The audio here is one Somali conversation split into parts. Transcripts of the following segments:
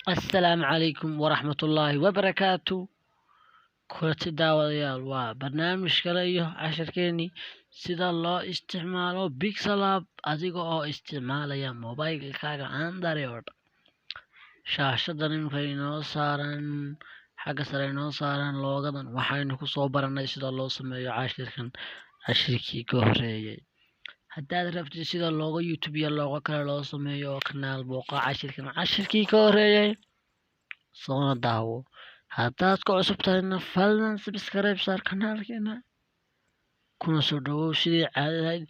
السلام عليكم ورحمة الله وبركاته. كلتي daawadayaal waa barnaamij kale iyo casharkeeni sida loo isticmaalo Pixel app adiga oo isticmaalaya mobilekaaga Android. Shaashadan imika inoo saaran xagga sare inoo saaran loogadan waxaynu ku soo baranay sida loo sameeyo cashirkii ka horeeyay. haddaad rabtid sida looga YouTube iyo looga kale loo sameeyo kanaal booqa cashirkii ka horeeyay soona daawo. haddaad ku cusub tahayna fadlan subscribe saar kanaalkeena kuna soo dhawow sidii caadada ahayd.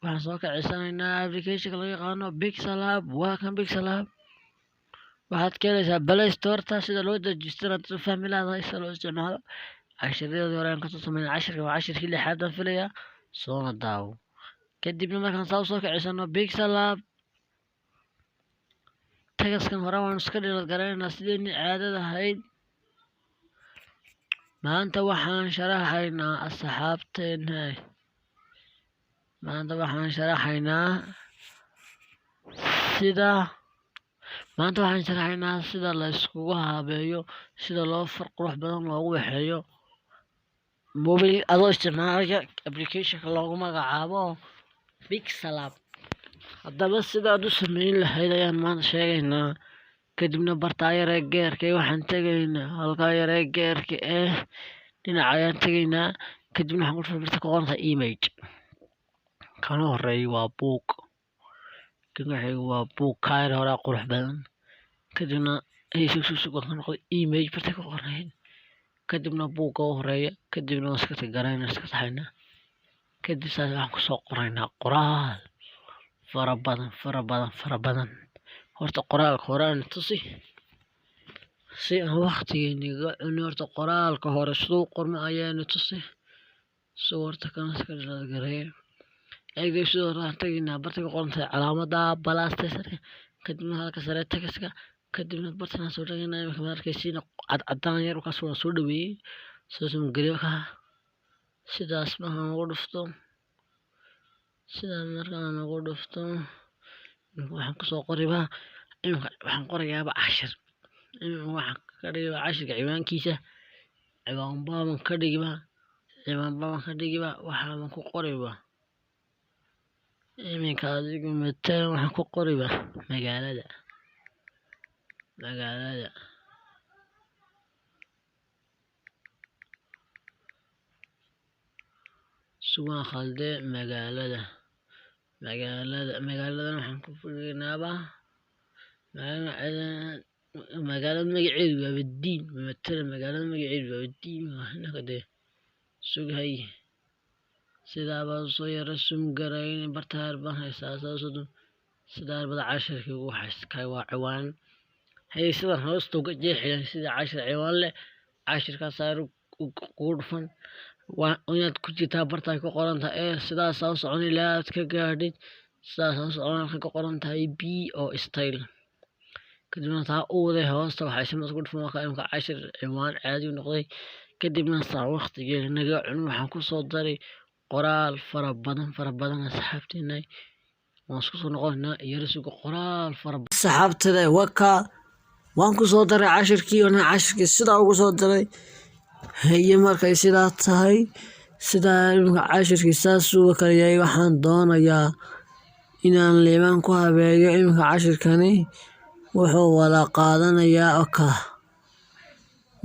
waxaan soo kacisanaynaa applicationka laga yaqaano Pixel app. waa kan Pixel app waxaad ka helaysaa Play Store-ta sida loo dejisto inaad u fahmi lahayd sida loo isticmaalo. cashiradii hore aan kasoo sameynay cashirka waa cashirkii 6aad aan filayaa soona daawo. kadibna markaan soo kacisano Pixel app tagaskan hore waan iska dhilad garanaynaa sideenii caadada ahayd. maanta waxaan sharaxaynaa asxaabteena sida la iskugu habeeyo sida loo qurux badan loogu waxeeyo mobile adoo isticmaalaya applicationka loogu magacaabo Pixel app. haddaba sidaad u sameyn lahayd ayaan maanta sheegaynaa. kadibna bartaa yaree geerka waxaan tegaynaa halkaa yaree geerka dhinaca ayaan tegaynaa. kadibna waxaan ku dhufan ku qorantaa image kana horeeya waa book kan xiga waa book kaayr hore qurux badan. kadibna waxaan noqday image barta ku qornayd. kadibna book oo horeeya kadibna waan iska tagaraynaa iska taxaynaa. kadib saas waxaan ku soo qoraynaa qoraal fara badan. horta qoraalka hore aan tusi si aan waqtigeeniga cuni. horta qoraalka hore siduu qormo ayaanu tusi horta kan iska dhigay eegay sidoo aan tagnaa barta ku qorantahay calaamada balaasta sare. kadibna halka sare tagaska kadibna bartaan soo tagnaa imika markaysiina cadaan yar ka soo dhaweeyay soo galiyo ka sidaas baan ugu dhufto sidaan markaan ugu dhufto waxaan kusoo qoribaa waxaan qorayaaba cashir waxaan ka dhigibaa cashirka ciwaankiisa ciwaan baaban ka dhigibaa waxaan ku qoribaa iminka adigu matalan waxaan ku qoribaa magaalada sugan khalde magaaladan waxaan ku fogeynaabaa magaalada magaceedu waa Badiin. matalan magaalada magaceedu waa Badiin waxaan sughay sidaaba soo yara sumgarayn bartaar baan haysaa sidaa bada cashirkii ugu hayskay waa ciwaan sidan hoosta uga jeexiyaan sida cashir ciwaan leh cashirkaas aad ugu dhufan waa inaad ku jirtaa barta ku qorantahay sidaas soo soconi laad ka gaadhid sidaas soo socon ka qorantahay b oo style. kadibna taa uwada hoosta waxay sidaas ku dhufan marka imka cashir ciwaan caadi noqday. kadibna saa waqtigeena naga cun waxaan ku soo daray qoraal fara badan asxaabteena waan isku soo noqonaynaa yarisuga qoraal fara badan asxaabtada waan ku soo daray cashirkii sidaa ugu soo daray haye markay sidaa tahay sidaa imka cashirkii saas uu kala yahay waxaan doonayaa inaan leeman ku habeeyo. imka cashirkani wuxuu wada qaadanayaa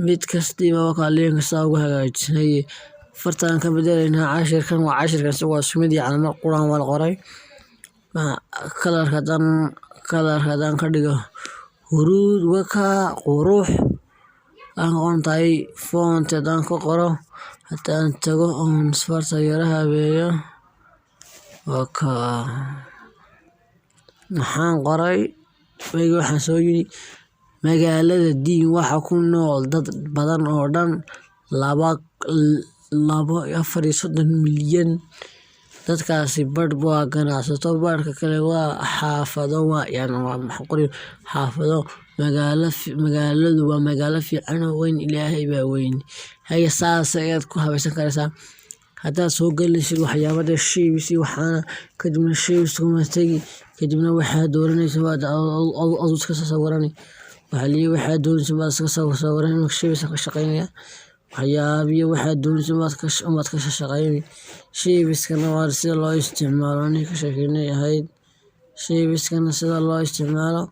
mid kastiiba leeman kasta ugu hagaajinay fartaan ka bedelaynaa cashirkan waa cashirkan waa sumid iyo calaamad quraan wal qoray kalarkadan ka dhigo huruud qurux aan qorantahay foontadan ka qoro haddaan tago oon farta yara habeeyo maxaan qoray waxaan soo yiri magaalada diin waxa ku nool dad badan oo dhan 2.34 milyan. dadkaasi badh waa ganacsato badhka kale waa xaafado xaafado magaaladu waa magaalo fiican oo weyn ilaahay baa weyn. haye saas ayaad ku habaysan karaysaa. haddaad soo gelinaysid waxyaabada shaysi waxaana kadibna shayskuma tagi kadibna waxaad dooranaysaa waad iska sawirani waxaliyo waxaa doonaysa baad iska sawiran marka shaybiska ka shaqeynaya waxyaabiyo waxaa doonaysa umaad ka shaqeyni shaybiskana waa sida loo isticmaalo aniga ka sheekeynay ahayd shaybiskana sida loo isticmaalo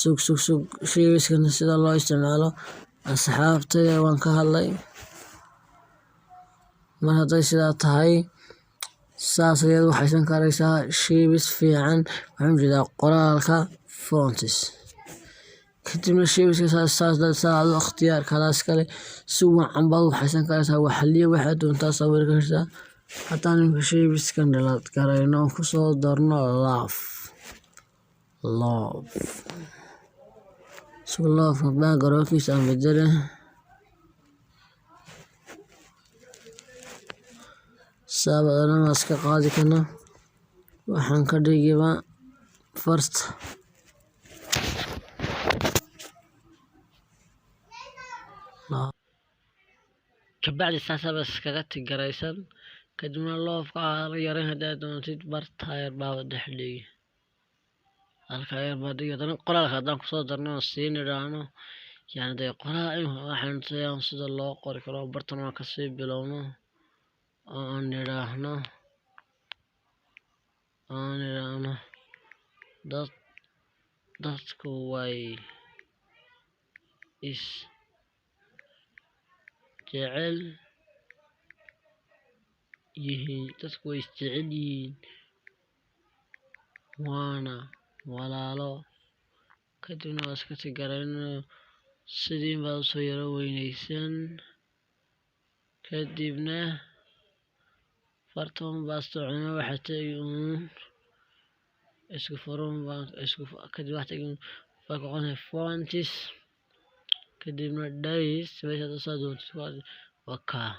sug shaybiskana sida loo isticmaalo asxaabtayda waan ka hadlay mar hadday sidaa tahay saas ayaad waxaysan karaysaa shaybis fiican waxaan ujeedaa qoraalka fontis kadibna shaybiska saas ikhtiyaarkadaas kale si wacan baad waxaysan karaysaa waxaliyo waxaad doontaa sawir kartaa haddaan ninka shaybiskan dhalad garayno oon kusoo darno love backgroundkiisa aan bedele saabadana waa iska qaadi karna waxaan ka dhigiba first kabacdi saasaba iskaga tigaraysan kadibna loofka la yaran haddaad doontid bartaayar baaba dhexdhigi halkaa yar baa dhigi haddana qoraalka haddaan kusoo darno oo sii nidhaahno yani dee qoraal waxaan tusayaan sida loo qori karo bartan waan kasii bilowno oo aan nidhaahno dadku way is jecel yihiin waana walaalo kadibna waa iska tigarayno sidii baad usoo yaro weynaysan kadibna fartoon baastocno waxaa tegi isku furun kadib waxaa tegi qoqonay fontis kadibna days meeshaad usoo doontid waa kaa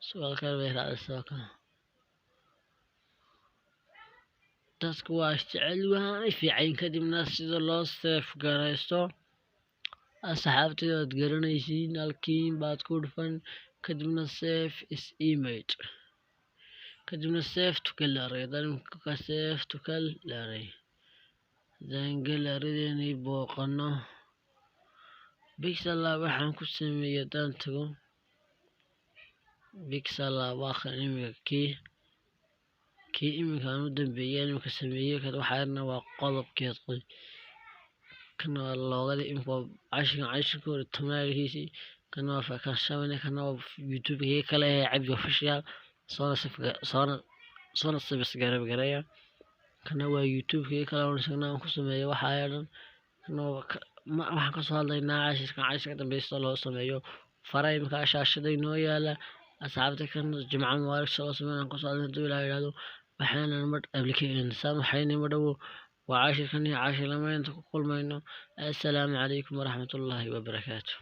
su'aalkaan bay raacaysaa kaa dadku waa isjecel waanay fiicayn kadibna sida loo seef garaysto asxaabtayda waad garanaysiin halkiin baad ku dhufan kadibna save is image kadibna save to gallery danka save to gallery dan gallerydeeni booqano pixel lab waxaan ku sameeyay daan tago pixel lab waa kan imika kii imika aan u dambeeyay imika sameeyay waxaana waa qodobkeed kana waa loogadii imika cashirka hore tamaagiisii kana waa fakan shamane kana waa youtube kale ee cabdi official soona subscribe gareeya kana waa youtube kale oo aan ku sameeyo waxaa dhan kana waxaan ka soo hadlaynaa cashirka dambeeyay loo sameeyo faray imika shaashada inoo yaala asxaabta kan jimcaha mubaarak soo sameeyaan ku soo hadlay ilaa yiraahdo waxaan mad application waxayna madhow waa cashirkan iyo cashir lamaynta ku kulmayno assalaamu calaykum waraxmatullaahi wabarakaatuh